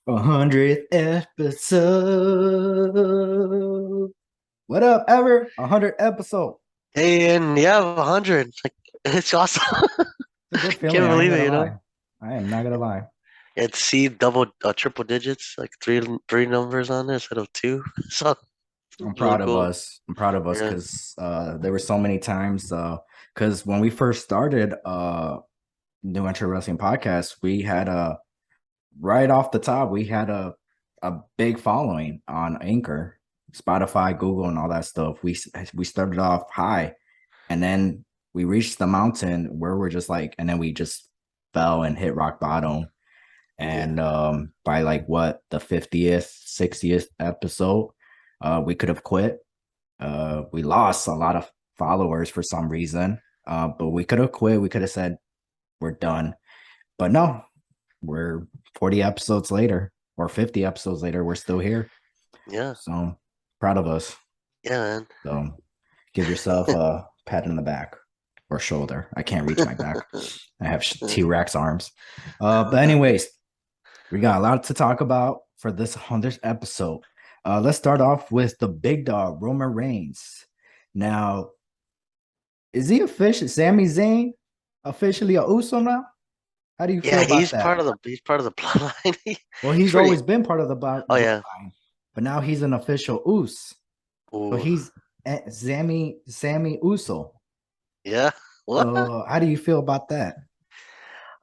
100th episode. What up, ever? 100th episode. And yeah, 100. Like it's awesome. It's a good feeling. Can't I ain't believe it, gonna you lie. know? I am not gonna lie. It's see double triple digits, like three numbers on there instead of two. So I'm it's really proud of cool. us. I'm proud of us Yeah. because there were so many times. Because when we first started New Entry Wrestling Podcast, we had right off the top, we had a big following on Anchor, Spotify, Google, and all that stuff. We started off high, and then we reached the mountain where we're just like, and then we just fell and hit rock bottom. Yeah. And by like what the 50th, 60th episode, we could have quit. We lost a lot of followers for some reason, but we could have quit. We could have said we're done, but no, we're 40 episodes later or 50 episodes later. We're still here, Yeah. so proud of us. Yeah, man. So give yourself a pat in the back or shoulder. I can't reach my back. I have T-Rex arms. But anyways, we got a lot to talk about for this 100th episode. Let's start off with the big dog, Roman Reigns. Now, is he official? Sami Zayn officially a Uso now? How do you feel Yeah, about that? he's part of the bloodline. Well, He's he's pretty always been part of the Oh yeah. bloodline, but now he's an official Us. So Ooh. he's Sammy Uso. Yeah. What? So how do you feel about that?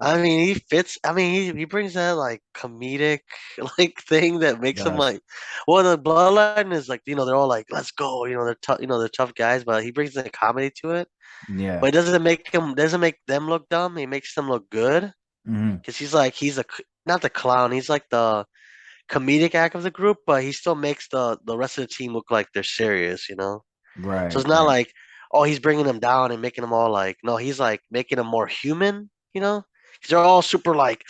I mean, he fits. I mean, he brings that like comedic like thing that makes him Does like, well, the bloodline is like, they're all like, let's go, they're tough, they're tough guys, but he brings the comedy to it. yeah. But it doesn't make them look dumb. He makes them look good Mhm. because he's not the clown. He's like the comedic act of the group, but he still makes the rest of the team look like they're serious. So Right, it's not right. like, oh, he's bringing them down and making them all like, no, he's like making them more human. Because they're all super like,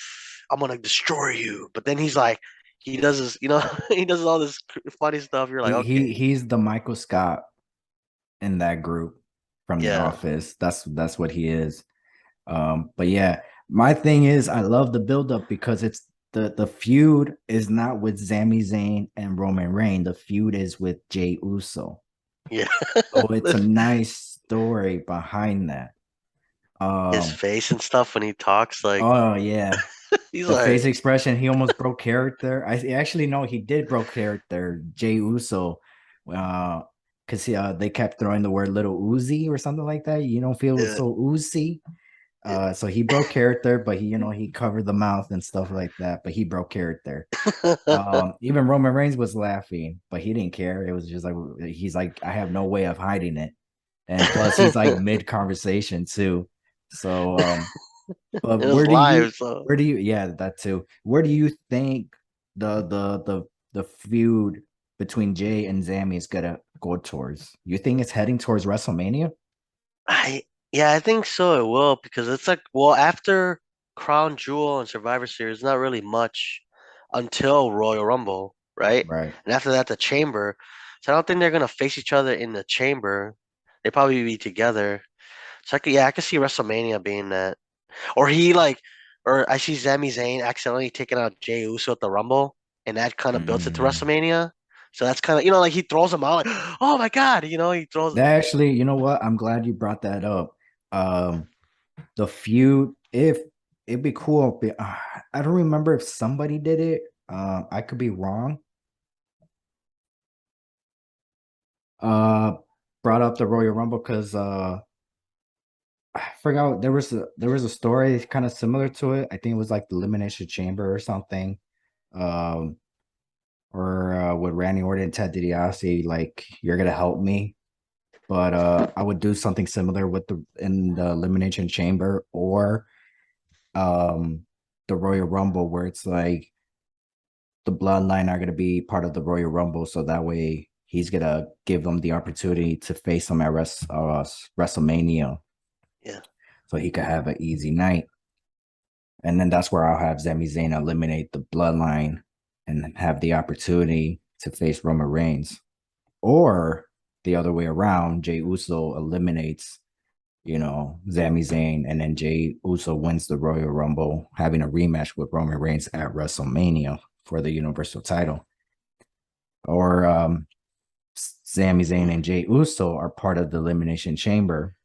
I'm gonna destroy you. But then he's like, he does his, he does all this funny stuff. You're like, okay, He's the Michael Scott in that group from The yeah, Office. That's what he is. But yeah, my thing is I love the buildup because it's the feud is not with Sami Zayn and Roman Reigns. The feud is with Jey Uso. yeah. So it's a nice story behind that. His Um, face and stuff when he talks, like oh yeah, he's the like, face expression. He almost broke character. I actually know he did broke character. Jey Uso, because they kept throwing the word "little Uzi" or something like that. You don't feel yeah, so oozy. So he broke character, but he covered the mouth and stuff like that. But he broke character. yeah. Even Roman Reigns was laughing, but he didn't care. It was just like he's like, I have no way of hiding it. And plus, he's like mid conversation too. So, but It was live, so yeah, that too. Where do you think the feud between Jay and Zammy is gonna go towards? You think it's heading towards WrestleMania? I yeah, I think so. It will because it's like, well, after Crown Jewel and Survivor Series, not really much until Royal Rumble, right? Right. And after that, the Chamber. So I don't think they're gonna face each other in the Chamber. They probably be together. So I could see WrestleMania being that, or or I see Sami Zayn accidentally taking out Jey Uso at the Rumble, and that kind of builds it to Mm. WrestleMania. So that's kind of, like he throws him out like, oh my God, he throws. That actually, you know what? I'm glad you brought that up. Um, the feud, if it'd be cool. I don't remember if somebody did it. I could be wrong. Uh, brought up the Royal Rumble because I forgot there was a story kind of similar to it. I think it was like the Elimination Chamber or something. Um, or with Randy Orton and Ted DiBiase, like you're gonna help me, but I would do something similar with the in the Elimination Chamber or um the Royal Rumble where it's like the Bloodline are gonna be part of the Royal Rumble, so that way he's gonna give them the opportunity to face them at WrestleMania, Yeah. so he could have an easy night. And then that's where I'll have Sami Zayn eliminate the bloodline and have the opportunity to face Roman Reigns. Or the other way around, Jey Uso eliminates, Sami Zayn, and then Jey Uso wins the Royal Rumble, having a rematch with Roman Reigns at WrestleMania for the Universal title. Or Sami Zayn and Jey Uso are part of the Elimination Chamber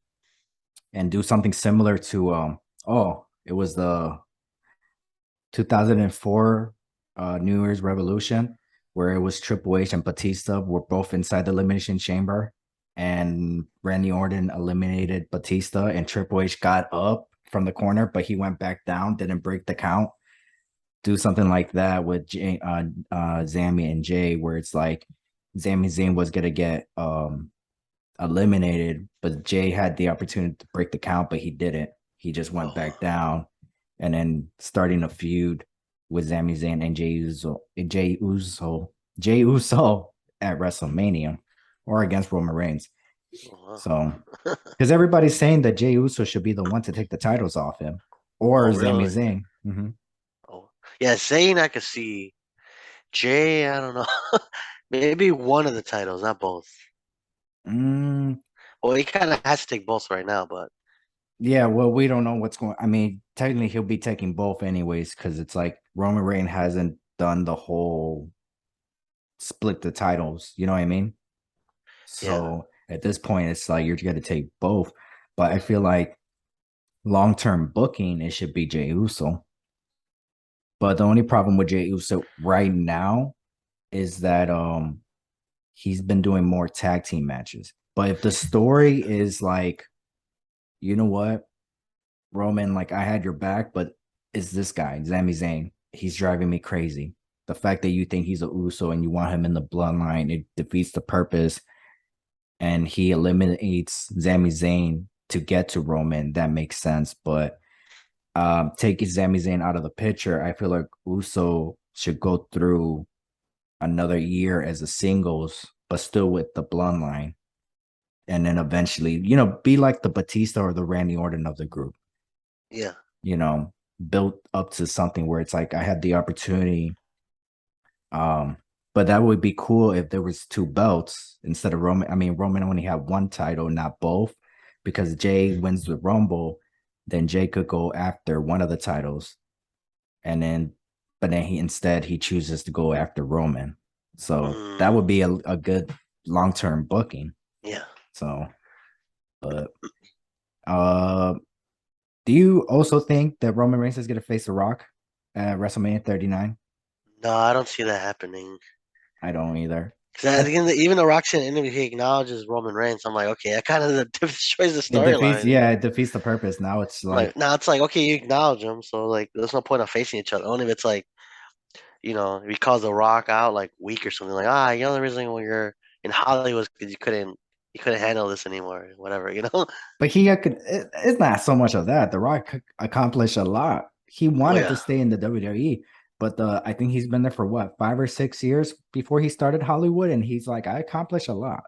and do something similar to it was the 2004 New Year's Revolution, where it was Triple H and Batista were both inside the Elimination Chamber, and Randy Orton eliminated Batista, and Triple H got up from the corner, but he went back down, didn't break the count. Do something like that with Sami and Jay, where it's like Sami Zayn was gonna get eliminated, but Jay had the opportunity to break the count, but he didn't. He just went Oh, back down, and then starting a feud with Sami Zayn and Jey Uso at WrestleMania or against Roman Reigns. wow. So, because everybody's saying that Jey Uso should be the one to take the titles off him, or Oh, Sami really? Zayn. Mm-hmm. Oh, yeah. Zayn, I could see. Jay, I don't know. Maybe one of the titles, not both. Mm, Well, he kind of has to take both right now, but yeah, well, we don't know what's going. I mean, technically, he'll be taking both anyways, because it's like Roman Reigns hasn't done the whole split the titles. You know what I mean? yeah, So at this point, it's like you're gonna take both. But I feel like long term booking, it should be Jey Uso. But the only problem with Jey Uso right now is that he's been doing more tag team matches. But if the story is like, you know what, Roman, like I had your back, but it's this guy, Sami Zayn. He's driving me crazy. The fact that you think he's a Uso and you want him in the bloodline, it defeats the purpose. And he eliminates Sami Zayn to get to Roman. That makes sense. But taking Sami Zayn out of the picture, I feel like Uso should go through another year as a singles, but still with the bloodline. And then eventually, be like the Batista or the Randy Orton of the group, yeah. you know, built up to something where it's like I had the opportunity. Um, but that would be cool if there was two belts instead of Roman. I mean, Roman only had one title, not both, because Jay wins the Rumble, then Jay could go after one of the titles, and then, but then he chooses to go after Roman. So that Mm, would be a good long term booking. yeah. So, but uh, do you also think that Roman Reigns is going to face The Rock at WrestleMania 39? No, I don't see that happening. I don't either. Because I, even the Roxanne interview, he acknowledges Roman Reigns. I'm like, okay, that kind of destroys the It defeats, storyline. yeah, it defeats the purpose. Now it's Like like, now it's like, okay, you acknowledge him, so like there's no point of facing each other. Only if it's like, if he calls the Rock out like weak or something, like the only reason when you're in Hollywood is because you couldn't handle this anymore, whatever. but it's not so much of that. The Rock accomplished a lot. He Well, wanted to yeah, stay in the WWE, but I think he's been there for what, 5 or 6 years before he started Hollywood, and he's like, I accomplished a lot.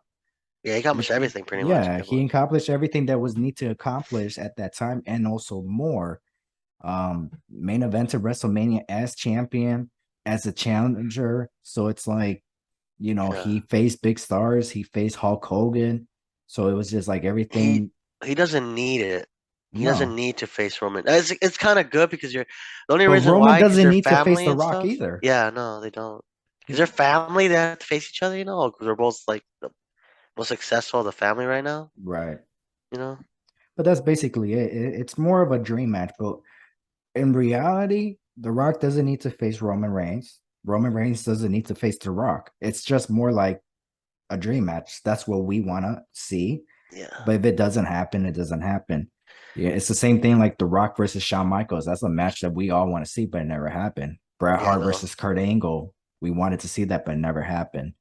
yeah, he accomplished everything pretty much. Yeah, he accomplished everything that was need to accomplish at that time, and also more. Main event of WrestleMania as champion, as a challenger. So it's like, Yeah, he faced big stars, he faced Hulk Hogan. So it was just like he everything. he doesn't need it. He doesn't No, need to face Roman. It's kind of good because you're the only but reason Roman why because doesn't they're need to face family The and Rock stuff. either. Yeah, no, they don't. Because they're family, they have to face each other, because they're both like the most successful of the family right now, Right. you know. But that's basically it. It's more of a dream match. But in reality, The Rock doesn't need to face Roman Reigns. Roman Reigns doesn't need to face The Rock. It's just more like a dream match. That's what we want to see. Yeah, But if it doesn't happen, it doesn't happen. Yeah, it's the same thing like The Rock versus Shawn Michaels. That's a match that we all want to see, but it never happened. Bret yeah, Hart no. versus Kurt Angle. We wanted to see that, but it never happened.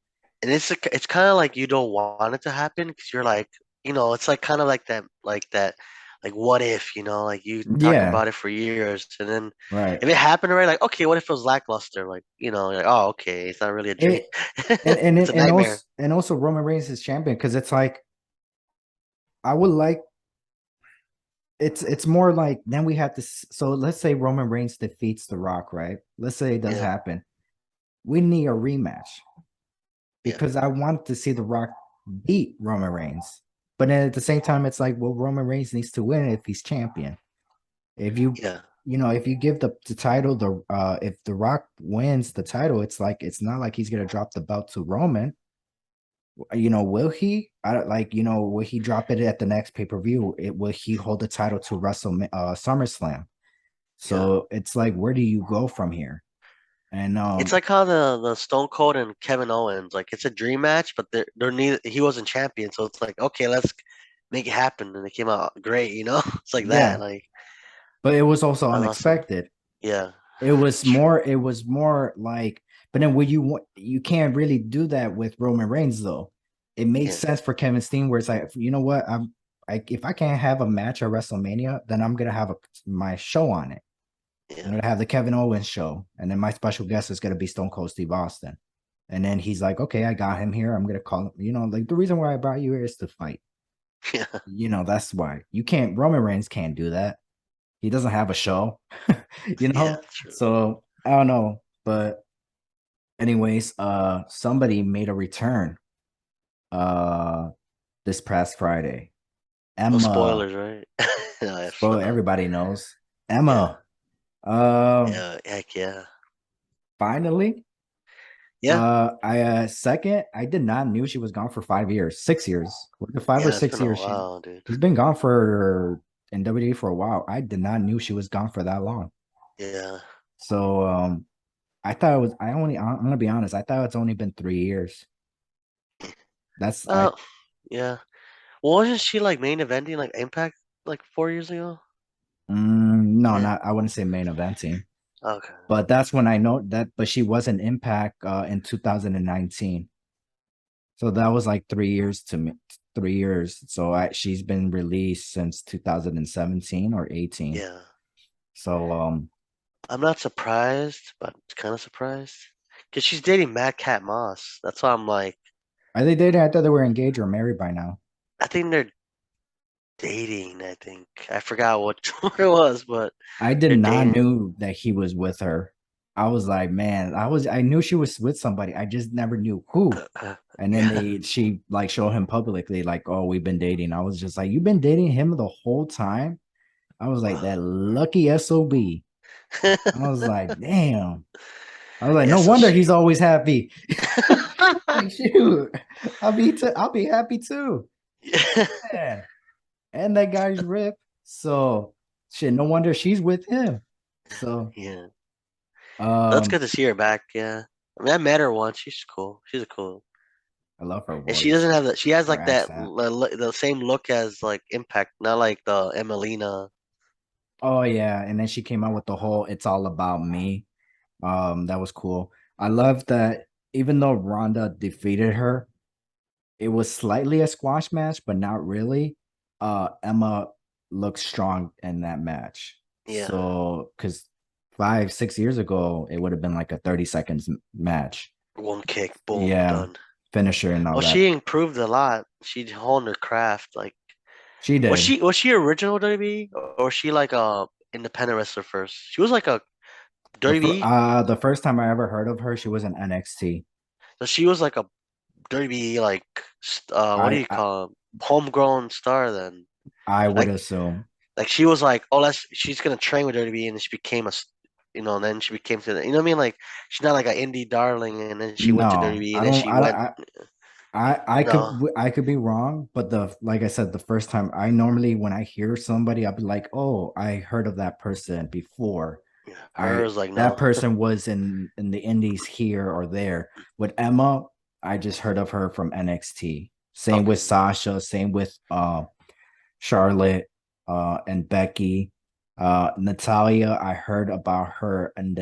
And it's kind of like you don't want it to happen because you're like, it's like kind of like that, like what if, like you talk Yeah, about it for years, and then right. if it happened already, like okay, what if it was lackluster? Like you're like, oh, okay, it's not really a dream, It it's a nightmare. and also Roman Reigns is champion because it's like I would like it's more like then we have to so let's say Roman Reigns defeats The Rock, right? Let's say it does Yeah, happen. We need a rematch yeah, because I want to see The Rock beat Roman Reigns. But then at the same time, it's like, well, Roman Reigns needs to win if he's champion. If you yeah. if you give the title, if The Rock wins the title, it's like it's not like he's gonna drop the belt to Roman. Will he? I don't like, will he drop it at the next pay-per-view? Will he hold the title to SummerSlam? Yeah. So it's like, where do you go from here? And It's like how the Stone Cold and Kevin Owens, like it's a dream match, but they're neither he wasn't champion, so it's like, okay, let's make it happen. And it came out great, you know? It's like that. yeah, Like but it was also that's awesome. unexpected. Yeah. True. It was more like, but then when you can't really do that with Roman Reigns though. It made Yeah. sense for Kevin Steen where it's like, you know what? If I can't have a match at WrestleMania, then I'm gonna have my show on it. I'm Yeah. gonna have the Kevin Owens show, and then my special guest is gonna be Stone Cold Steve Austin. And then he's like, okay, I got him here. I'm gonna call him. Like the reason why I brought you here is to fight. Yeah. That's why you can't. Roman Reigns can't do that. He doesn't have a show. you Yeah, know. true. So I don't know, but anyways, somebody made a return this past Friday. No Emma, spoilers, right? No, if spoiler, not. everybody knows. Yeah. Emma, um, Yeah, heck yeah. finally. Yeah. I did not knew she was gone for 5 years, 6 years. Was it five or Yeah, it's six been a years? while, dude. She's been gone for in WWE for a while. I did not knew she was gone for that long. Yeah. So I thought it was I'm gonna be honest, I thought it's only been 3 years. That's I Uh yeah. Well, wasn't she like main eventing like Impact like 4 years ago? no, Yeah. not I wouldn't say main eventing, Okay. but that's when I know that, but she was an Impact in 2019. So that was like 3 years to me, 3 years. So she's been released since 2017 or 18. Yeah. So I'm not surprised, but kind of surprised. Because she's dating Mad Cat Moss. That's why I'm like, are they dating? I thought they were engaged or married by now. I think they're dating, I think. I forgot what what it was, but I did they're not dating. knew that he was with her. I was like, man, I knew she was with somebody. I just never knew who. And then Yeah. she like showed him publicly, like, oh, we've been dating. I was just like, you've been dating him the whole time. I was like, that lucky SOB. I was like, damn. I was like, Yeah, no so wonder she he's always happy. Like, shoot, I'll be happy too. Man. And that guy's ripped. So shit, no wonder she's with him. So Yeah. That's um good to see her back, yeah. I mean, I met her once. She's cool. She's a cool. I love her And she voice, doesn't have that. She has her like that accent. the same look as like Impact, not like the Emelina. Oh yeah. And then she came out with the whole "It's All About Me." That was cool. I love that even though Ronda defeated her, it was slightly a squash match, but not really. Emma looked strong in that match. Yeah. So, because 5, 6 years ago, it would have been like a 30 seconds match. One kick, boom, Yeah, done. finisher and all Well, that. she improved a lot. She honed her craft. Like, She did. was she original WWE or was she like a independent wrestler first? She was like a WWE, The first time I ever heard of her, she was in NXT. so she was like a WWE like what do I you I, call it? Homegrown star then. I would Like assume. like she was like, oh, she's gonna train with WWE, and then she became and then she became to the, you know what I mean? Like she's not like an indie darling, and then she went to No, WWE, I and then don't. she went. No, I could be wrong, but like I said, the first time I normally when I hear somebody, I'll be like, oh, I heard of that person before. yeah, I hers like That no, person was in the indies here or there. With Emma, I just heard of her from NXT. Same with okay, Sasha, same with Charlotte and Becky. Natalia, I heard about her in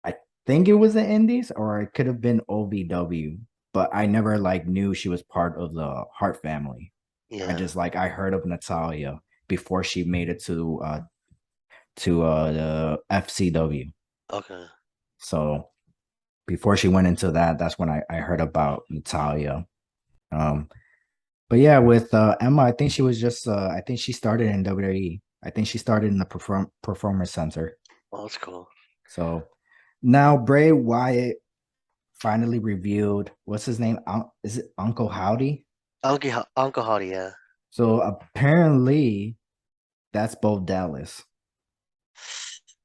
I think it was the indies or it could have been OVW, but I never like knew she was part of the Hart family. I yeah, just like I heard of Natalia before she made it to the FCW. okay, So before she went into that, that's when I heard about Natalia. Um, but yeah, with Emma, I think she was just I think she started in WWE. I think she started in the performance center. well, that's cool. So now Bray Wyatt finally revealed what's his name? Is it Uncle Howdy? Uncle Hottie, yeah, So apparently that's Bo Dallas.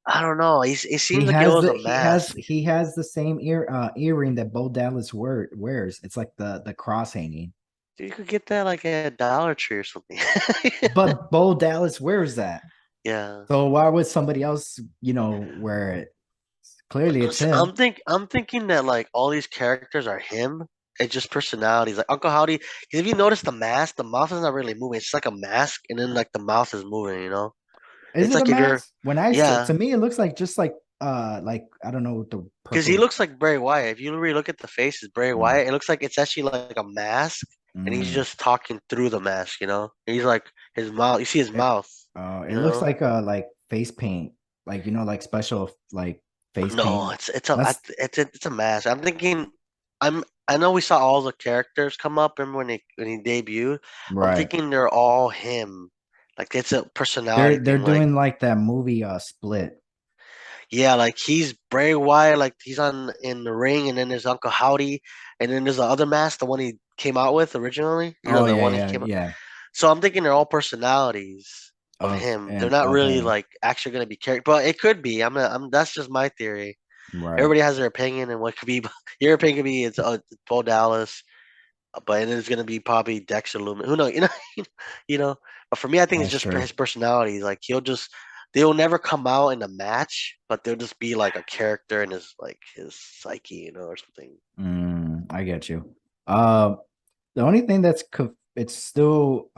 I don't know. It He seems like it has was the a mask. he has the same earring that Bo Dallas wears. It's like the cross hanging. You could get that like at Dollar Tree or something. But Bo Dallas wears that. Yeah. So why would somebody else, wear it? Clearly it's him. I'm thinking that like all these characters are him. It's just personalities. Like Uncle Howdy, 'cause if you notice the mask, the mouth is not really moving. It's like a mask, and then like the mouth is moving. Is It's it a like if you're, mask? To yeah, me it looks like just like I don't know what the because he purple. looks like Bray Wyatt. If you really look at the face, it's Bray Mm, Wyatt. It looks like it's actually like a mask, and he's mm. just talking through the mask. He's like his mouth. You see his It, mouth. it You looks know. like face paint, like like special like face No, paint. I- That's it's a mask. I know we saw all the characters come up. Remember when he debuted? I'm right. thinking they're all him. Like it's a personality They're thing. Like doing like that movie Split. yeah, like he's Bray Wyatt. Like he's on in the ring, and then there's Uncle Howdy, and then there's the other mask, the one he came out with originally. Oh The yeah, one he yeah, came. yeah. So I'm thinking they're all personalities of Of him. They're and not really okay, like actually gonna be character, but it could be. I'm. That's just my theory. right. Everybody has their opinion and what could be. Your opinion could be it's Bo Dallas, but then it's gonna be probably Dexter Lumen. Who knows? You know. But for me, I think it's That's just true. his personality. Like they'll never come out in a match, but they'll just be like a character in his psyche, or something. I get you. Uh, the only thing it's still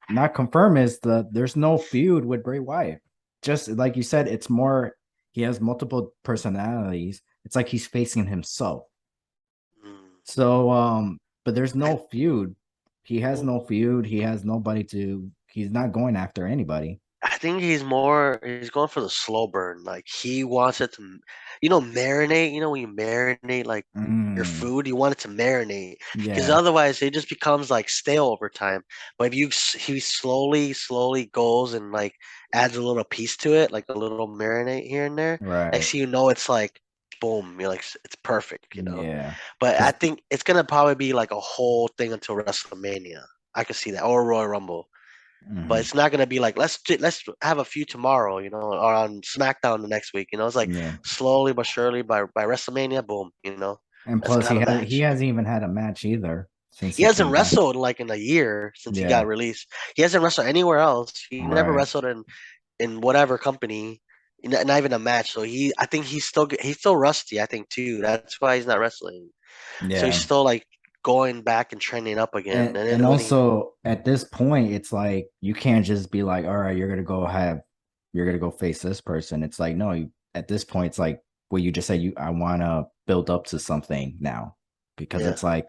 not confirmed is there's no feud with Bray Wyatt. Just like you said, it's more he has multiple personalities. It's like he's facing himself. Mm. So but there's I, no feud. He has well, no feud. He has nobody to he's not going after anybody. I think he's going for the slow burn. Like he wants it to, marinate. When you marinate like your Mm, food, you want it to marinate because yeah, otherwise it just becomes like stale over time. But if he slowly goes and like adds a little piece to it, like a little marinate here and there, right. next thing it's like boom, you're like it's perfect. Yeah. But I Because think it's gonna probably be like a whole thing until WrestleMania. I could see that or Royal Rumble. But it's not gonna be like let's have a few tomorrow, or on SmackDown the next week. It's like yeah. slowly but surely by WrestleMania, boom. And Let's plus have a he match. hasn't even had a match either since He he hasn't came back. wrestled like in a year since he got Yeah, released. He hasn't wrestled anywhere else. He never right. wrestled in whatever company, not even a match. So I think he's still rusty. I think too. That's why he's not wrestling. So he's Yeah. still like going back and trending up again. And And then when he, also at this point, it's like you can't just be like, all right, you're gonna go face this person. It's like, no, at this point, it's like well, you just said I wanna build up to something now. Because yeah, it's like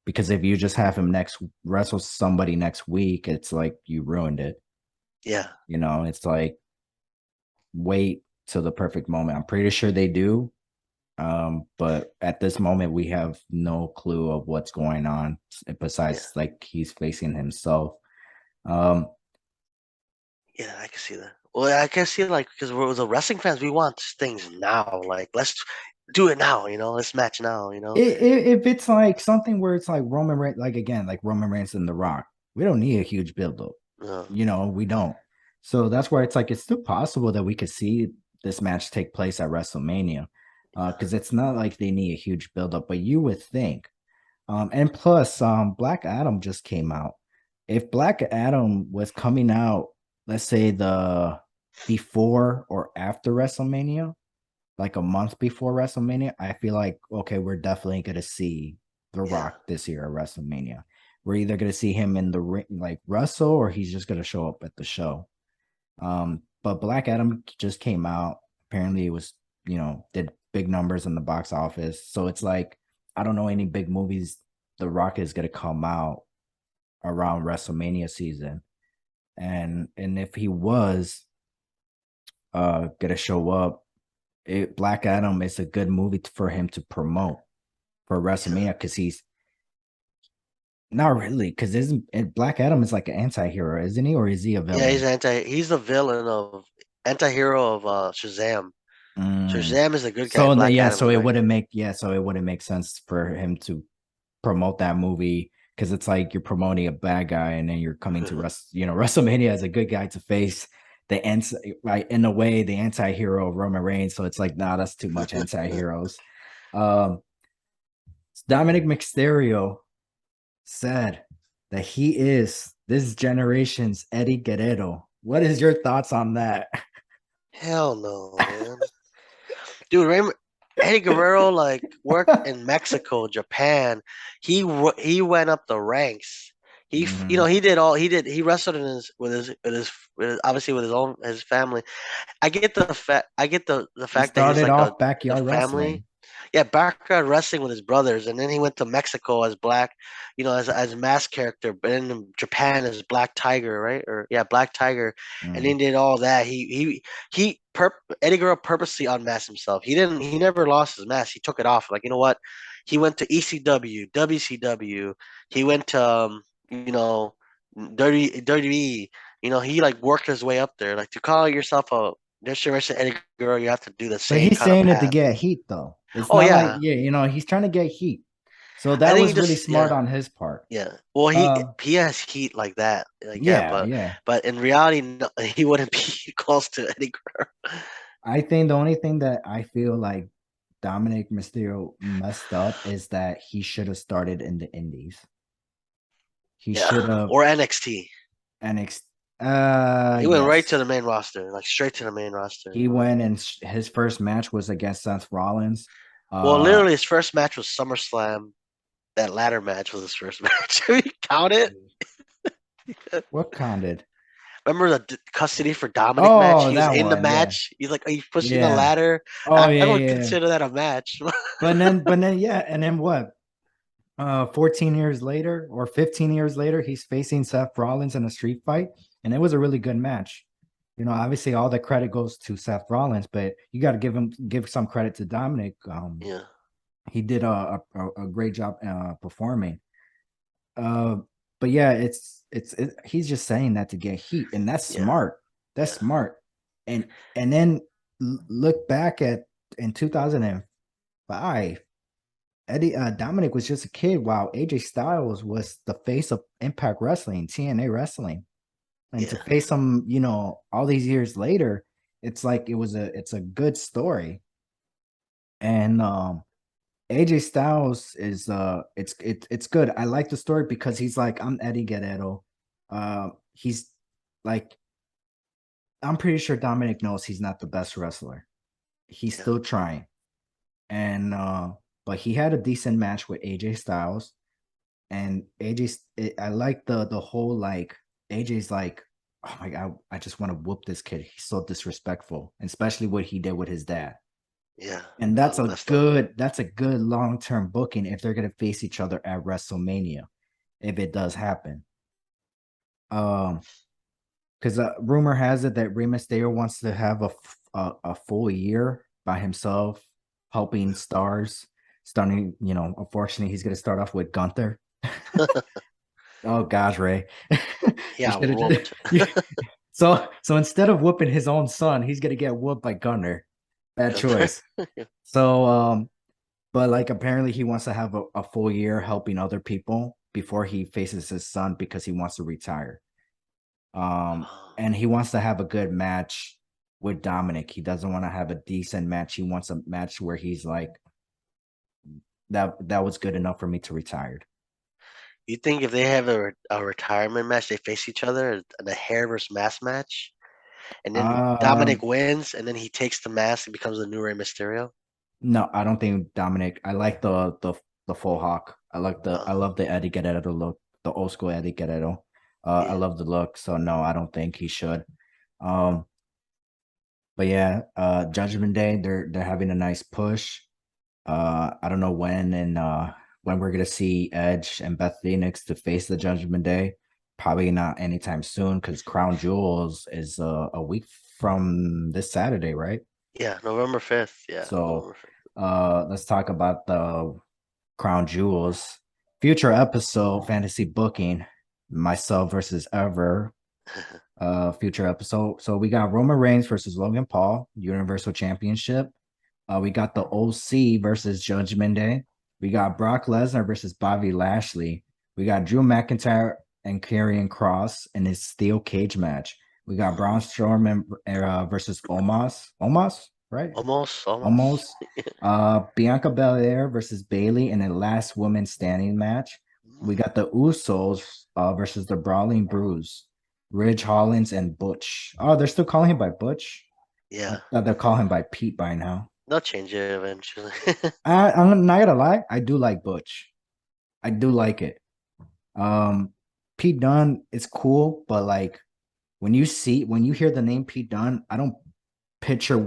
because if you just have him next wrestle somebody next week, it's like you ruined it. yeah, It's like wait till the perfect moment. I'm pretty sure they do. But at this moment, we have no clue of what's going on yeah. besides like he's facing himself. Um, Yeah, I can see that. Well, I can see like because we're the wrestling fans, we want things now. Like let's do it now. Let's match now. if it's like something where it's like Roman Reigns, like again, like Roman Reigns and The Rock, we don't need a huge build up. Uh, We don't. So that's why it's like it's still possible that we could see this match take place at WrestleMania. Because it's not like they need a huge build up, but you would think. And plus, Black Adam just came out. If Black Adam was coming out, let's say the before or after WrestleMania, like a month before WrestleMania, I feel like okay, we're definitely gonna see The yeah, Rock this year at WrestleMania. We're either gonna see him in the ring, like Russell, or he's just gonna show up at the show. But Black Adam just came out. Apparently, it was did big numbers in the box office. So it's like I don't know any big movies The Rock is gonna come out around WrestleMania season. And if he was gonna show up, Black Adam is a good movie for him to promote for yeah, WrestleMania because he's not really because isn't Black Adam is like an anti-hero, isn't he? Or is he a yeah. villain? He's the villain of anti-hero of Shazam. Mm. Shazam is a good guy. Black Yeah, Adam is so a it bad wouldn't make so it wouldn't make sense for him to promote that movie because it's like you're promoting a bad guy and then you're coming to guy. WrestleMania as a good guy to face. like in a way the anti-hero of Roman Reigns. So it's like, nah, that's too much anti-heroes. Um, Dominic Mysterio said that he is this generation's Eddie Guerrero. What is your thoughts on that? Hell no, man. Dude, Eddie Guerrero like worked in Mexico, Japan. He went up the ranks. Mhm. He wrestled in obviously with his family. I get the He fact that he's started like off the backyard family. wrestling. Yeah, background wrestling with his brothers, and then he went to Mexico as Black, as a mask character, but in Japan as Black Tiger, right? Or yeah, Black Tiger, and Mm. then did all that. Eddie Guerrero purposely unmasked himself. He never lost his mask. He took it off. Like, you know what? He went to ECW, WCW. He went to WWE. He like worked his way up there. Like to call yourself a this generation Eddie Guerrero, you have to do the But same he's kind of saying it to path. get heat, though. It's Oh not like, yeah, yeah, he's trying to get heat. So I that think he was really just smart yeah on his part. yeah. Well, Uh, he has heat like that, yeah, but yeah. in reality, no, he wouldn't be close to Eddie Guerrero. I think the only thing that I feel like Dominic Mysterio messed up is that he should have started in the Indies. He Yeah, should have or NXT. NXT. He went right to Yes. the main roster, like straight to the main roster. He went and his first match was against Seth Rollins. Well, Uh, literally, his first match was SummerSlam. That ladder match was his first match. You count it? what counted? Remember the custody for Dominic match? Oh, He was that in the one. Yeah. match. He's pushing the Yeah. ladder. Oh, I yeah, would yeah. consider that a match. But then, yeah. And then what? 14 years later or 15 years later, he's facing Seth Rollins in a street fight, and it was a really good match. Obviously, all the credit goes to Seth Rollins, but you got to give some credit to Dominic. Yeah, He did a great job performing. Uh, but yeah, he's just saying that to get heat, and that's yeah, smart. That's yeah, smart. And then look back at in 2005. Eddie Dominic was just a kid while AJ Styles was the face of Impact Wrestling, TNA Wrestling. And to yeah, face him, all these years later, it's like it's a good story. And AJ Styles is it's good. I like the story because he's like, I'm Eddie Guerrero. He's like, I'm pretty sure Dominic knows he's not the best wrestler. He's yeah, still trying. And but he had a decent match with AJ Styles. And I like the whole like AJ's like, oh my god, I just want to whoop this kid. He's so disrespectful, and especially what he did with his dad. yeah. And That was messed up. that's a good long-term booking if they're gonna face each other at WrestleMania, if it does happen. Um, because rumor has it that Rey Mysterio wants to have a full year by himself, helping stars. Starting, unfortunately, he's gonna start off with Gunther. Oh gosh, Ray. You Yeah, should have just whooped. so instead of whooping his own son, he's gonna get whooped by Gunner. Bad Gunther. choice. So but like apparently he wants to have a full year helping other people before he faces his son because he wants to retire. And he wants to have a good match with Dominic. He doesn't want to have a decent match. He wants a match where he's like, that was good enough for me to retire. You think if they have a retirement match, they face each other, the hair versus mask match, and then Dominic Um, wins, and then he takes the mask and becomes the new Rey Mysterio? no, I don't think Dominic. I like the full hawk. I Uh, love the Eddie Guerrero look, the old school Eddie Guerrero. I yeah, love the look, so no, I don't think he should. Um, but yeah, Judgment Day, they're having a nice push. I don't know when we're gonna see Edge and Beth Phoenix to face the Judgment Day. Probably not anytime soon because Crown Jewels is a week from this Saturday, right? yeah, November 5th. Yeah, So November 5th. let's talk about the Crown Jewels. Future episode fantasy booking, myself versus ever. Future episode. So we got Roman Reigns versus Logan Paul, Universal Championship. We got the OC versus Judgment Day. We got Brock Lesnar versus Bobby Lashley. We got Drew McIntyre and Karrion Cross in his steel cage match. We got Braun Strowman versus Omos. Omos, right? Almost. Almost. Bianca Belair versus Bailey in a last woman standing match. We got the Usos versus the Brawling Brews. Ridge Hollins and Butch. Oh, they're still calling him by Butch. I Yeah, thought they're calling him by Pete by now. they'll change it eventually. I'm not gonna lie, I do like Butch. I do like it. Um, Pete Dunne is cool, but like when you hear the name Pete Dunne, I don't picture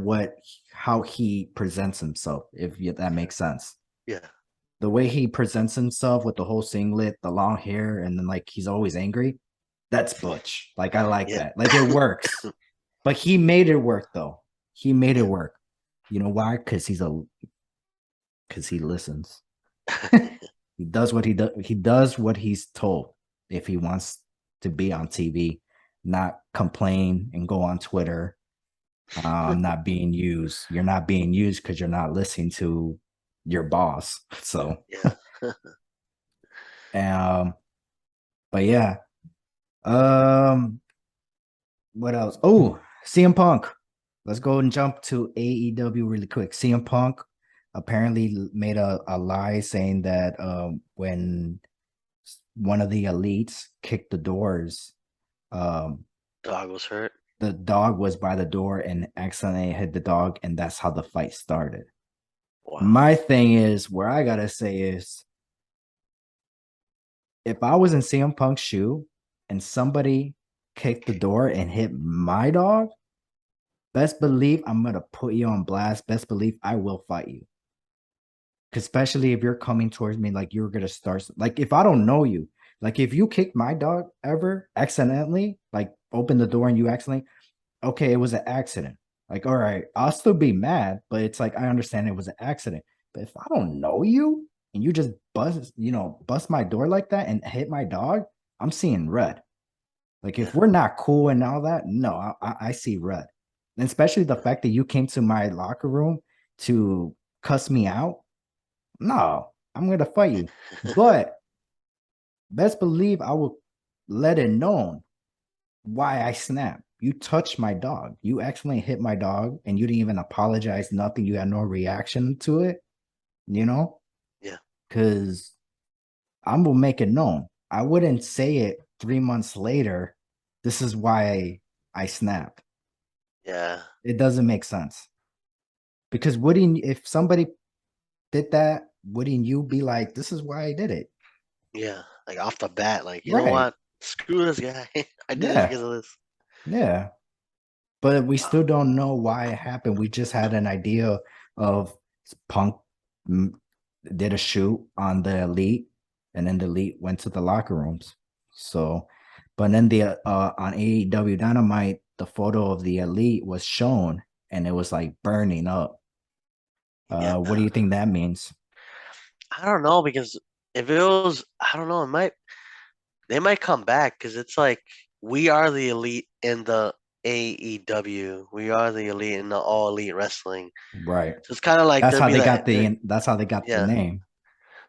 how he presents himself, if that makes sense. Yeah, The way he presents himself with the whole singlet, the long hair, and then like he's always angry. That's Butch. Like I like yeah, that. Like it works. But he made it work though. He made it yeah. work. You know why? Because he listens. He does what he does. He does what he's told. If he wants to be on TV, not complain and go on Twitter. Not being used. You're not being used because you're not listening to your boss. So, Yeah. um, but yeah. Um, what else? Oh, CM Punk. Let's go and jump to AEW really quick. CM Punk apparently made a lie saying that when one of the elites kicked the doors, um, Dog was hurt. the dog was by the door and accidentally hit the dog, and that's how the fight started. Wow. My thing is, where I gotta say is, if I was in CM Punk's shoe and somebody kicked the door and hit my dog, best believe I'm gonna put you on blast. Best believe I will fight you. Especially if you're coming towards me like you're gonna start. Like if I don't know you, like if you kick my dog ever accidentally, like open the door and you accidentally, okay, it was an accident. Like, all right, I'll still be mad, but it's like I understand it was an accident. But if I don't know you and you just bust my door like that and hit my dog, I'm seeing red. Like Yeah. if we're not cool and all that, no, I see red. And especially the fact that you came to my locker room to cuss me out. No, I'm gonna fight you. But best believe I will let it known why I snapped. You touched my dog. You accidentally hit my dog and you didn't even apologize, nothing. You had no reaction to it, you know? Yeah. Because I'm gonna make it known. I wouldn't say it 3 months later. This is why I snapped. Yeah. It doesn't make sense. Because wouldn't if somebody did that, wouldn't you be like, this is why I did it? Yeah. Like off the bat, like, you know Right. what? Screw this guy. I did this Yeah. because of this. Yeah. But we Wow. still don't know why it happened. We just had an idea of Punk did a shoot on the elite, and then the elite went to the locker rooms. So, but then the on AEW Dynamite, the photo of the elite was shown, and it was like burning up. Yeah. What do you think that means? I don't know because if it was, I don't know, they might come back because it's like we are the elite in the AEW. We are the elite in the all elite wrestling. Right. So it's kind of like That's there'd how be they like, got the. That's how they got the yeah. name.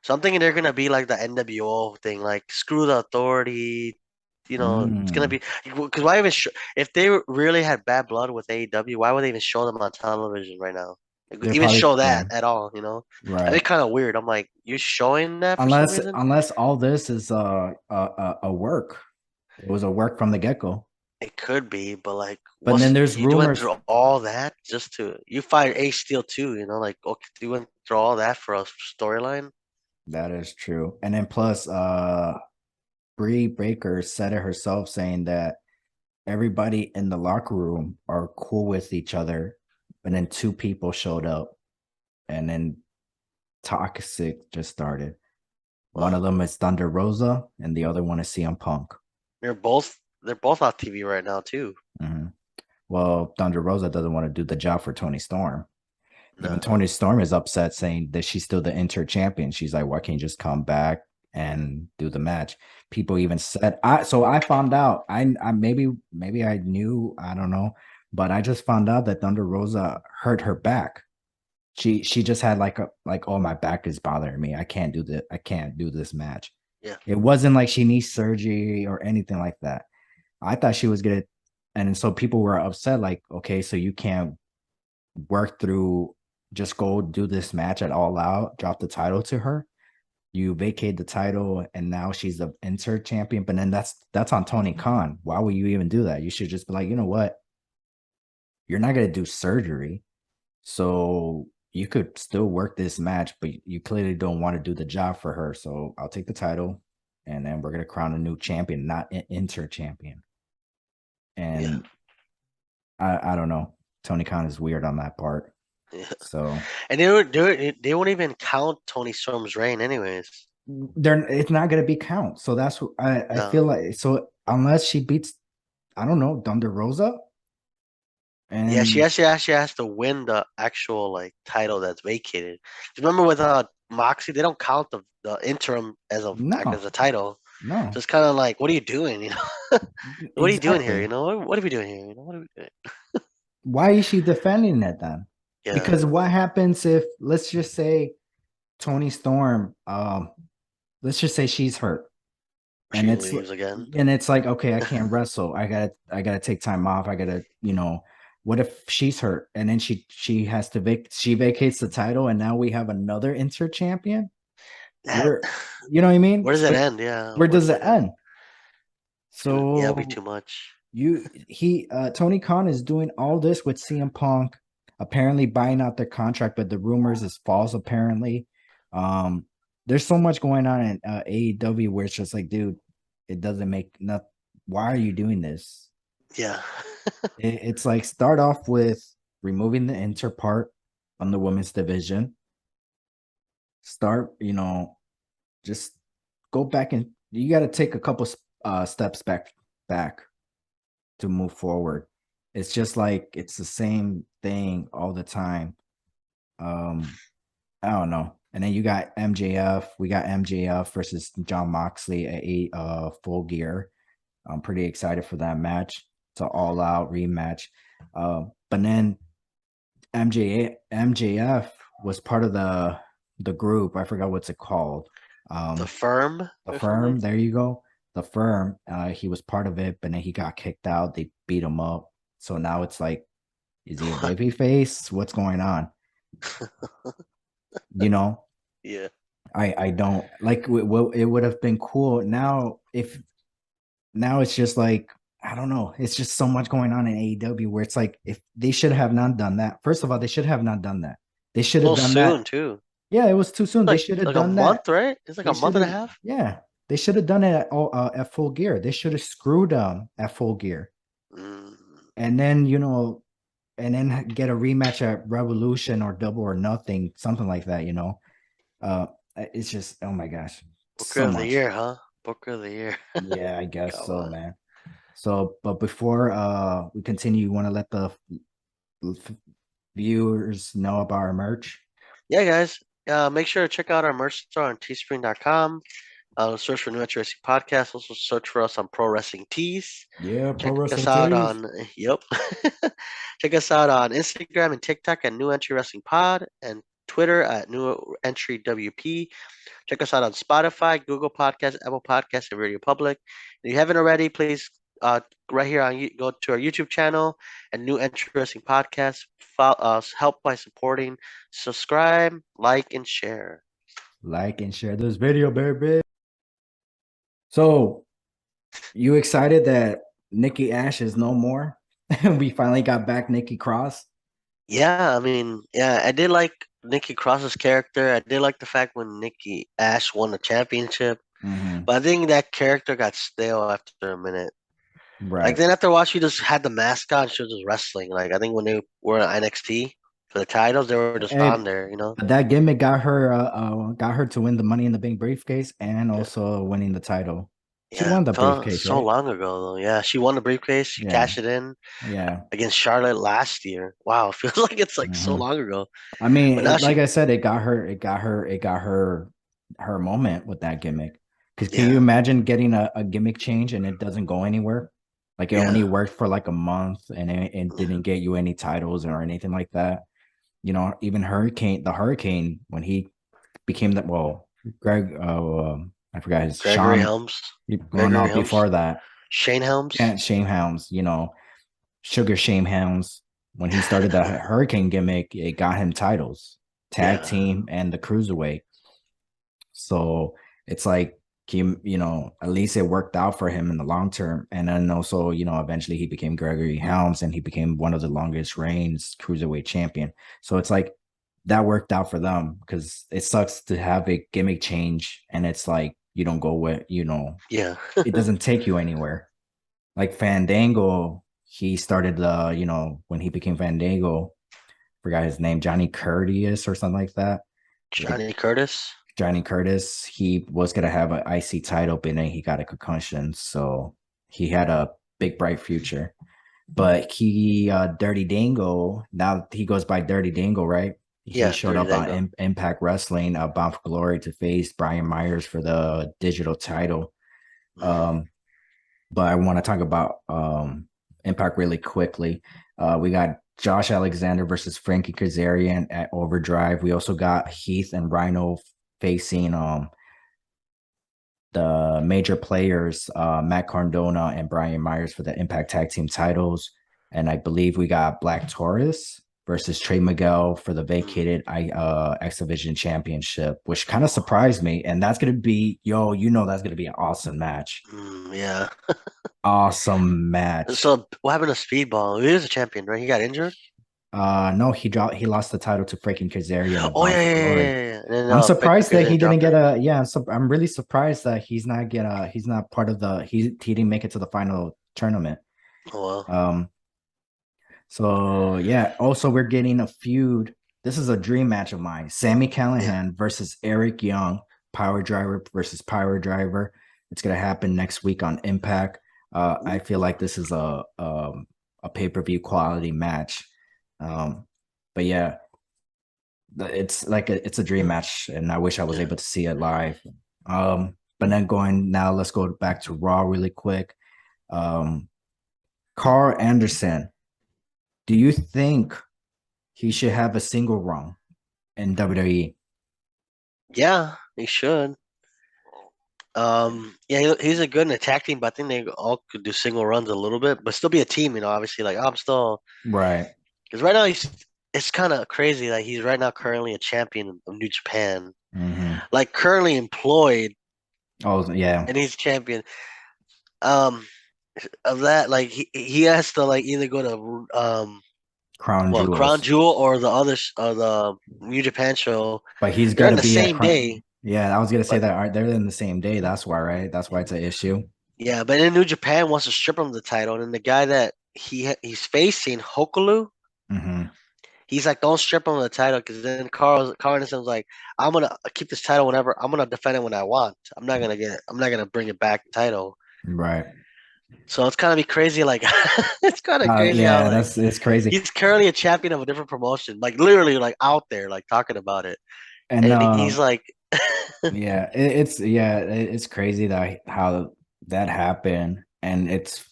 So I'm thinking they're gonna be like the NWO thing, like screw the authority. It's gonna Mm. be because why even if they really had bad blood with AEW, why would they even show them on television right now? Like, They're even probably show yeah. that at all? I Right. think kind of weird. I'm like, you showing that for some Unless reason? unless all this is a work. It was a work from the get-go. It could be, but like, But then what's there's you went rumors through all that just to you fired Ace Steel too? Like, okay, you went through all that for a storyline? that is true. And then plus Bree Baker said it herself saying that everybody in the locker room are cool with each other. And then two people showed up and then toxic just started. One of Well, them is Thunder Rosa and the other one is CM Punk. they're both on TV right now too. Mhm. Well, Thunder Rosa doesn't want to do the job for Tony Storm. Even No, Tony Storm is upset saying that she's still the inter champion. She's like, why can't you just come back and do the match? People even said I found out. I maybe I knew, I don't know, but I just found out that Thunder Rosa hurt her back. She just had like, oh, my back is bothering me. I can't do this match. yeah, It wasn't like she needs surgery or anything like that. I thought she was gonna and so people were upset, like, okay, so you can't work through, just go do this match at All Out, drop the title to her. You vacate the title, and now she's the insert champion. But then that's on Tony Khan. Why would you even do that? You should just be like, you know what? You're not gonna do surgery, so you could still work this match, but you clearly don't want to do the job for her. So I'll take the title, and then we're gonna crown a new champion, not an insert champion. Yeah, And I don't know. Tony Khan is weird on that part. yeah. So And they won't even count Tony Storm's reign, anyways. they're it's not gonna be count. So that's what I No. feel like. So unless she beats, I don't know, Thunder Rosa, Yeah, and she actually has to win the actual like title that's vacated. Remember with Moxie, they don't count the interim as a like as no, a title. So no, it's kind of like, what are you doing? You know, what are you doing here? You exactly. know, what are we doing here? You know, what are we doing? Why is she defending it then? Yeah, Because what happens if, let's just say, Tony Storm, let's just say she's hurt, and she it's leaves again. like, okay, I can't wrestle. I gotta take time off. I gotta, what if she's hurt and then she has to she vacates the title, and now we have another insert champion? That Where, you know what I mean? where does it So end? Yeah, where where does does it it end? end? Yeah, it'll be too So much. Tony Khan is doing all this with CM Punk, apparently buying out their contract, but the rumors is false apparently. Um, there's so much going on in AEW where it's just like, dude, it doesn't make enough. Why are you doing this? Yeah, It's like, start off with removing the inter part on the women's division. Start, just go back, and you got to take a couple steps back to move forward. It's just like it's the same thing all the time. Um, I don't know. And then you got MJF. We got MJF versus John Moxley at Full Gear. I'm pretty excited for that match. It's an all out rematch. But then MJF was part of the group. I forgot what's it called. the Um, firm the or something. firm. There you go. The firm. He was part of it, but then he got kicked out. They beat him up. So now it's like, is he a What? baby face? What's going on? You know, Yeah. I don't like. It would have been cool now if, now it's just like, I don't know. It's just so much going on in AEW where it's like, if they should have not done that. First of all, they should have not done that. They should have So done that. soon too. Yeah, it was too soon. They should have Like a done that. month, right? It's like They a should month and a have, half. yeah, they should have done it at Full Gear. They should have screwed them at Full Gear, Mm, and then and then get a rematch at Revolution or Double or Nothing, something like that. Uh, it's just, oh my gosh, Booker so of the much. year, huh? Booker of the year. Yeah, I guess Come so, on. man. So, but before we continue, you want to let the viewers know about our merch? Yeah, guys. Make sure to check out our merch store on teespring.com. Search for New Entry Wrestling Podcast. Also search for us on Pro Wrestling Tees. Yeah, pro Check us wrestling out tees. on Yep. Check us out on Instagram and TikTok at New Entry Wrestling Pod and Twitter at New Entry WP. Check us out on Spotify, Google Podcasts, Apple Podcasts, and Radio Public. If you haven't already, please right here on go to our YouTube channel and New Interesting Podcast. Help by supporting, subscribe, like, and share. Like and share this video, baby. So, you excited that Nikki Ash is no more? We finally got back Nikki Cross. Yeah, I mean, yeah, I did like Nikki Cross's character. I did like the fact when Nikki Ash won the championship, Hmm. but I think that character got stale after a minute. Like Right. then after a while, she just had the mask on. She was just wrestling. Like I think when they were in NXT for the titles, they were just Hey, on there. You know? but that gimmick got her to win the Money in the Bank briefcase and Yeah, also winning the title. She yeah. won the briefcase, So right? long ago though. Yeah, she won the briefcase. She Yeah, cashed it in yeah. against Charlotte last year. Wow, it feels like it's like so Hmm. long ago. I mean, But now like she, I said, her moment with that gimmick. Because can you yeah, imagine getting a gimmick change and it doesn't go anywhere? Like, it yeah, only worked for like a month, and it didn't get you any titles or anything like that. Even the Hurricane, when he became the, well, Greg, I forgot his Gregory Sean. Helms, Well, Gregory no, Helms, before that, Shane Helms. Shane Helms. Sugar Shane Helms, when he started the Hurricane gimmick, it got him titles, tag Yeah. team and the cruiserweight. So it's like at least it worked out for him in the long term. And then also, eventually he became Gregory Helms and he became one of the longest reigns cruiserweight champion. So it's like that worked out for them because it sucks to have a gimmick change and it's like you don't go with, Yeah. it doesn't take you anywhere. Like Fandango, he started when he became Fandango, forgot his name, Johnny Curtis or something like that. Like Johnny Curtis. Johnny Curtis, he was gonna have an IC title, but then he got a concussion, so he had a big bright future. But he, Dirty Dango, now he goes by Dirty Dango, right? He Yeah, showed Dirty up on Dango. Impact Wrestling, Bound for Glory to face Brian Myers for the digital title. Hmm. Um, but I want to talk about Impact really quickly. We got Josh Alexander versus Frankie Kazarian at Overdrive. We also got Heath and Rhino facing the major players, Matt Cardona and Brian Myers for the Impact Tag Team titles. And I believe we got Black Taurus versus Trey Miguel for the Mm. vacated X Division Championship, which kind of surprised me. And that's gonna be, that's gonna be an awesome match. Yeah. Awesome match. So what happened to Speedball? He was a champion, right? He got injured. No, he lost the title to freaking Kazarian at Oh Bound yeah, for yeah, yeah, Glory. yeah, yeah. And then I'm Frankie surprised that he Kazarian didn't dropped get him. so I'm really surprised that he's not part of he didn't make it to the final tournament. Oh well. Um, so yeah, also we're getting a feud. This is a dream match of mine. Sammy Yeah. Callahan versus Eric Young, Power Driver versus Power Driver. It's gonna happen next week on Impact. I feel like this is a pay-per-view quality match. Um, but yeah, it's like it's a dream match, and I wish I was Yeah. able to see it live. But then going now, let's go back to Raw really quick. Um, Carl Anderson, do you think he should have a single run in WWE? Yeah, he should. Yeah, he's a good in the tag team, but I think they all could do single runs a little bit, but still be a team, obviously. Like I'm still Right. because right now it's kind of crazy. Like he's right now currently a champion of New Japan, Mm-hmm. like currently employed, Oh yeah, and he's champion. Um, of that, like he has to like either go to Crown well, Crown Jewels, Jewel or the New Japan show. but he's They're got in to the be at same Crown. day, Yeah, I was gonna say but that they're in the same day. That's why, right? That's why it's an issue. yeah, but in New Japan wants to strip him of the title, and the guy that he's facing, Hokalu, Mm-hmm. he's like, don't strip him of the title, because then Carl Anderson's like, I'm gonna keep this title whenever I'm gonna defend it when I want. I'm not gonna bring it back title. Right. So it's kind of be crazy, like it's kind of crazy how Yeah, like that's it's crazy. he's currently a champion of a different promotion, like literally like out there, like talking about it, And and he's like, yeah, it's crazy that how that happened, and it's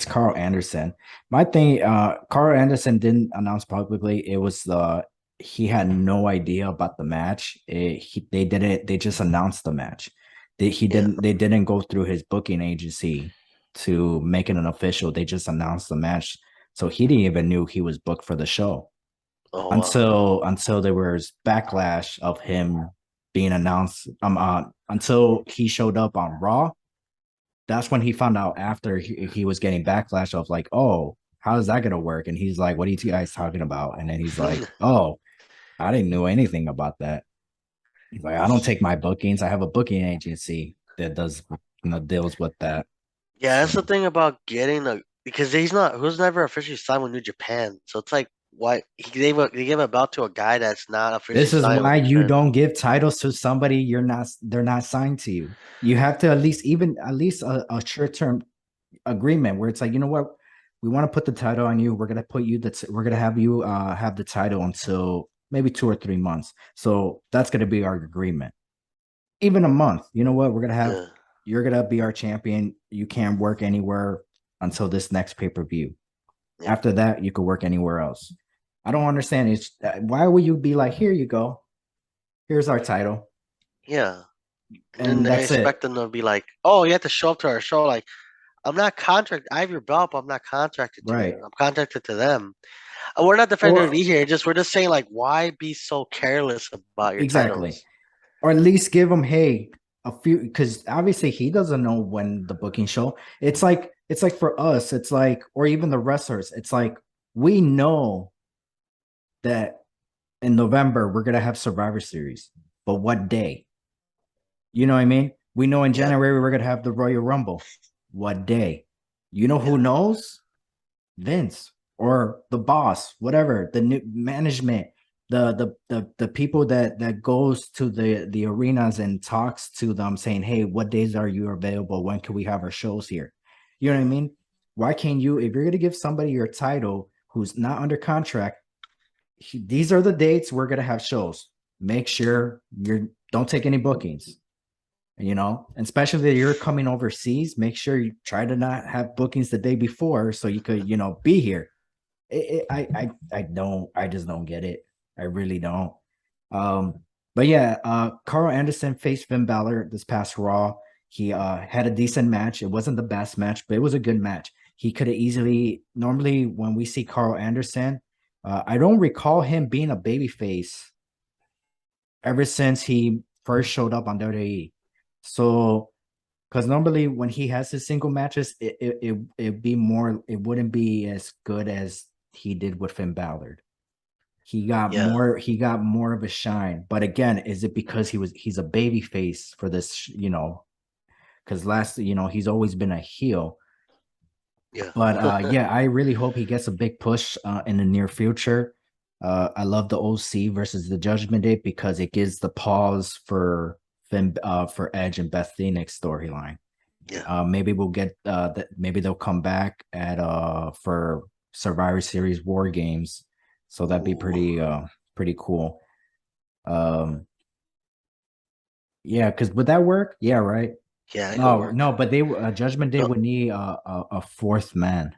Carl Anderson. My thing, Carl Anderson didn't announce publicly. It was he had no idea about the match. They didn't. They just announced the match. yeah, They didn't go through his booking agency to make it an official. They just announced the match, so he didn't even knew he was booked for the show oh wow, until there was backlash of him being announced until he showed up on Raw. That's when he found out after he was getting backlash of like, oh, how is that gonna work? And he's like, what are you guys talking about? And then he's like, oh, I didn't know anything about that. He's like, I don't take my bookings. I have a booking agency that does deals with that. yeah. So That's the thing about getting a because he was never officially signed with New Japan, so it's like why they gave a belt to a guy that's not officially this is signed with why New you Japan. don't give titles to somebody they're not signed to you. You have to at least a short-term agreement where it's like, you know what, we want to put the title on you. We're gonna put you we're gonna have you have the title until maybe 2 or 3 months. So that's gonna be our agreement. Even a month. You know what? Yeah, You're gonna be our champion. You can't work anywhere until this next pay-per-view. yeah, After that, you could work anywhere else. I don't understand. It's why would you be like, here you go, here's our title, yeah. And then and they that's it. expect them to be like, oh, you have to show up to our show. Like, I'm not contract. I have your belt, but I'm not contracted to Right. you. I'm contracted to them. And we're not defending Or WWE here. Just we're just saying like, why be so careless about your exactly. titles? Or at least give him, hey, a few, because obviously he doesn't know when the booking show. It's like for us, it's like, or even the wrestlers, it's like we know that in November we're gonna have Survivor Series, but what day? You know what I mean? We know in Yeah, January we're gonna have the Royal Rumble. What day? You know who yeah, knows? Vince or the boss, whatever, the new management, the people that goes to the arenas and talks to them saying, hey, what days are you available? When can we have our shows here? You know what I mhm, mean? Why can't you, if you're gonna give somebody your title who's not under contract, these are the dates we're gonna have shows. Make sure you don't take any bookings, and especially if you're coming overseas, make sure you try to not have bookings the day before so you could, be here. I just don't get it. I really don't. Um, but yeah, Carl Anderson faced Finn Balor this past Raw. He had a decent match. It wasn't the best match, but it was a good match. He could have easily. Normally, when we see Carl Anderson, I don't recall him being a babyface ever since he first showed up on WWE. So, because normally when he has his single matches, it'd be more. It wouldn't be as good as he did with Finn Balor. He got yeah, more. He got more of a shine. But again, is it because he's a baby face for this? Because he's always been a heel. yeah, But yeah, I really hope he gets a big push in the near future. I love the OC versus the Judgment Day because it gives the pause for Edge and Beth Phoenix storyline. yeah. Maybe we'll get that. Maybe they'll come back at for Survivor Series War Games, so that'd be Ooh, pretty cool. Um, yeah, because would that work? Yeah, right. yeah, it could No, work. no, but they Judgment Day No, would need a fourth man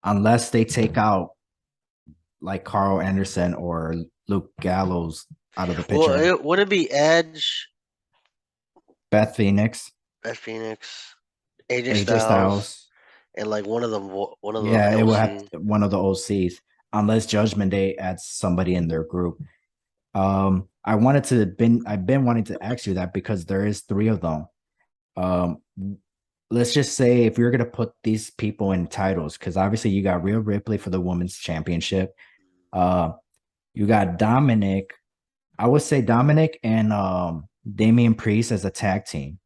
unless they take out like Carl Anderson or Luke Gallows out of the well, picture. would it be Edge, Beth Phoenix, Beth Phoenix, AJ AJ Styles, Styles. and like one of the Yeah, it will have LC? one of the OCs unless Judgment Day adds somebody in their group. I've been wanting to ask you that because there is three of them. Um, let's just say if you're gonna put these people in titles, because obviously you got Rhea Ripley for the women's championship. Uh, you got Dominic. I would say Dominic and Damian Priest as a tag team.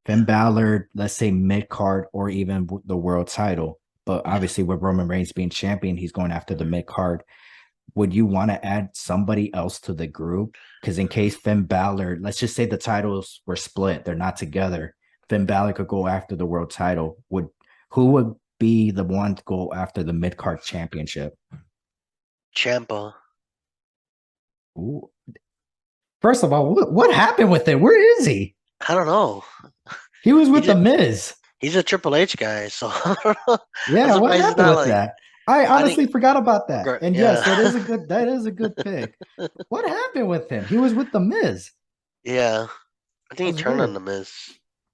Finn Yeah, Balor, let's say mid card or even the world title. But yeah. obviously, with Roman Reigns being champion, he's going after the mid card. Would you want to add somebody else to the group? Because in case Finn Balor, let's just say the titles were split, they're not together. Finn Balor could go after the world title. Who would be the one to go after the mid card championship? Champa. Ooh. First of all, what happened with it? Where is he? I don't know. He was with He's the a Miz. he's a Triple H guy, so I don't know. I'm Yeah, what surprised he's happened not with like. that? I I think, honestly forgot about that. And yes, yeah, that is a good pick. What happened with him? He was with the Miz. yeah. I think he That's turned on weird. the Miz.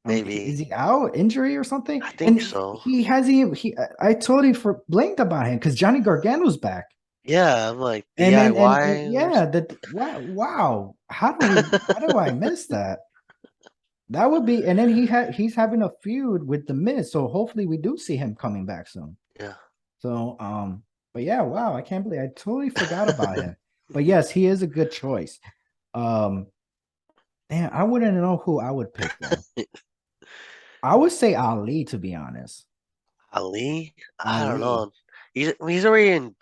Maybe. Is he out injury or something? I And think so. he has he I totally blinked about him because Johnny Gargano's back. Yeah, I'm like And DIY or yeah, that wow. How do I miss that? That would be, and then he's having a feud with the Miz, so hopefully we do see him coming back soon. yeah. So but yeah, wow, I can't believe I totally forgot about him. But yes, he is a good choice. Um, man, I wouldn't know who I would pick though. I would say Ali to be honest. Ali? I don't Ali. know. He's already in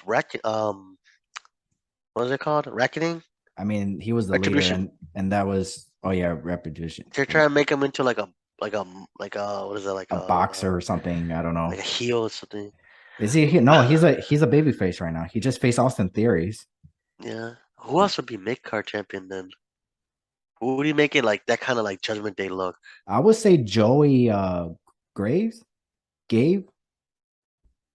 what is it called? Reckoning? I mean, he was the leader, Retribution. and that was, oh yeah, repetition. They're trying to make him into like a what is it A boxer or something. I don't like know. a heel or something. Is he? No, he's a baby face right now. He just faced Austin Theories. Yeah. Who else would be mid card champion then? Who would he make it like that kind of like Judgment Day look? I would say Joey Graves, Gabe.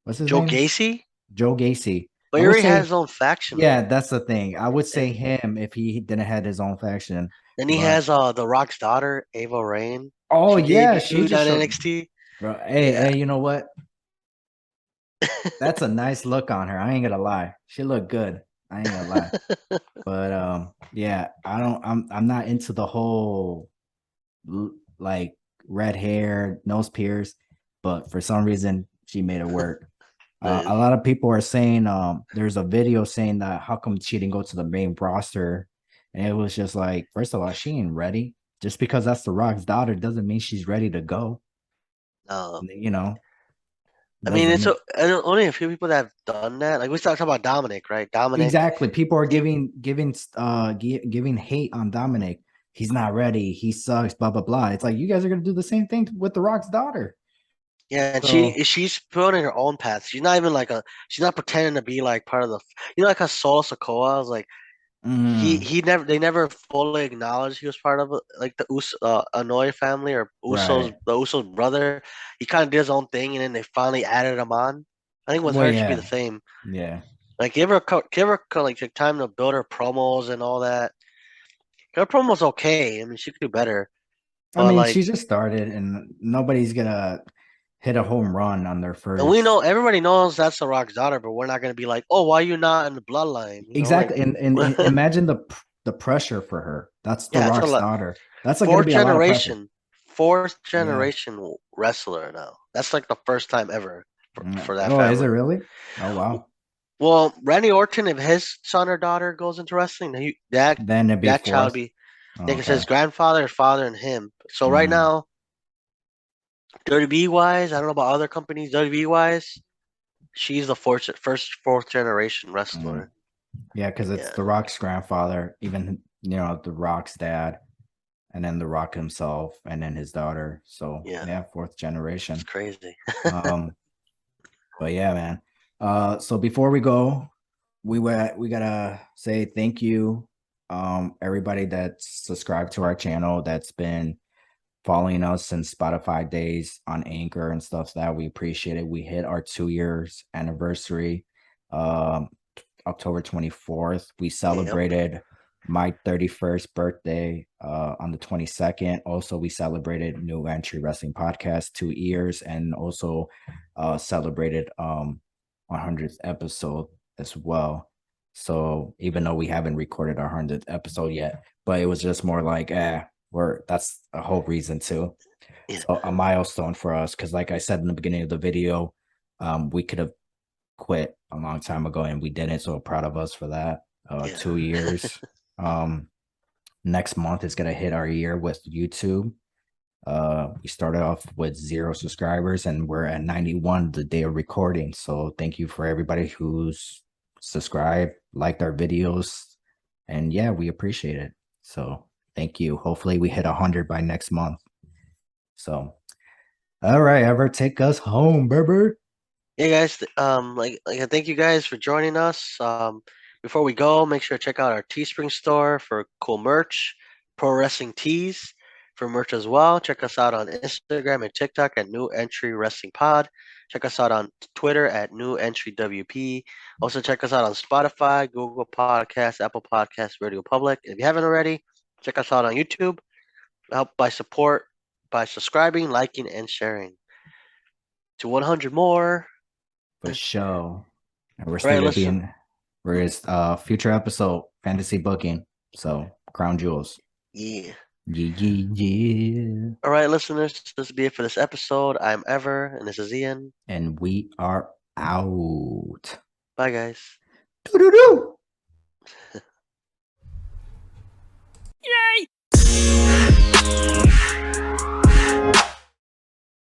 What's his Joe name? Gacy? Joe Gacy. But I he would already has say, his own faction yeah, though. that's the thing. I would And say him if he didn't have his own faction. then he But has The Rock's daughter, Ava Rain. oh She yeah, she debuted just on showed. NXT. Bro, hey, Yeah. hey, you know what? That's a nice look on her. I ain't gonna lie. She looked good. I ain't gonna lie. But yeah, I'm not into the whole like red hair, nose pierce, but for some reason she made it work. A Nice. lot of people are saying there's a video saying that how come she didn't go to the main roster, and it was just like, first of all, she ain't ready. Just because that's the Rock's daughter doesn't mean she's ready to go. No. You know, I mean, doesn't mean only a few people that have done that. Like we started talking about Dominic, right? Dominic, exactly. People are he, giving hate on Dominic. He's not ready. He sucks. Blah blah blah. It's like you guys are gonna do the same thing with the Rock's daughter. yeah, and So she's building her own path. She's not even like she's not pretending to be like part of like how Solo Sokoa was like mm, they never fully acknowledged he was part of like the Anoy family or right. The Usos brother. He kind of did his own thing, and then they finally added him on. I think with Well, her, it should be the yeah, same. yeah. Like give her like time to build her promos and all that. Her promo's okay. I mean, she could do better, I but mean, like, she just started, and nobody's gonna hit a home run on their and we first. know everybody knows that's the Rock's daughter, but we're not gonna be like, oh, why you not in the bloodline? Like, Exactly, and imagine the pressure for her. That's the yeah, it's a Rock's lot. daughter. That's like gonna Fourth be a lot of pressure. generation, fourth Yeah. generation wrestler now. That's like the first time ever for that Oh, is it family. really? Oh, wow. Well, Randy Orton, if his son or daughter goes into wrestling, Then it'd be that child fourth. be like it's Okay. his grandfather, father, and him. So right Mm, now, WWE wise, I don't know about other companies. WWE wise, she's the fourth generation mm. wrestler. Yeah, because it's Yeah, the Rock's grandfather, even the Rock's dad, and then the Rock himself, and then his daughter. So yeah, yeah, fourth it's generation. crazy. Um, but yeah, man. So before we go, we gotta say thank you, everybody that's subscribed to our channel, that's been following us since Spotify days on Anchor and stuff. That we appreciate it. We hit our 2 years anniversary. Um, October 24th. We Yep, celebrated my 31st birthday on the 22nd. Also, we celebrated New Entry Wrestling Podcast 2 years, and also celebrated 100th episode as well. So even though we haven't recorded our 100th episode yet, but it was just more like, that's a whole reason too. yeah, So a milestone for us, because like I said in the beginning of the video, we could have quit a long time ago and we didn't. So proud of us for that. yeah, 2 years. Um, Next month is gonna hit our year with YouTube. We started off with 0 subscribers and we're at 91 the day of recording. So thank you for everybody who's subscribed, liked our videos, and yeah, we appreciate it. So thank you. Hopefully we hit 100 by next month. So all right, ever take us home, baby. yeah, guys. I thank you guys for joining us. Before we go, make sure to check out our Teespring store for cool merch, pro wrestling tees for merch as well. Check us out on Instagram and TikTok at New Entry Wrestling Pod. Check us out on Twitter at New Entry WP. Also, check us out on Spotify, Google Podcasts, Apple Podcasts, Radio Public. If you haven't already, check us out on YouTube. Help by support by subscribing, liking, and sharing. To 100 more. For sure. And we're All still right, gonna be listen. in where is future episode fantasy booking. So crown jewels. Yeah. Yeah, yeah, yeah. All right, listeners, this will be it for this episode. I'm Ever, and this is Ian. And we are out. Bye, guys. Doo-doo-doo.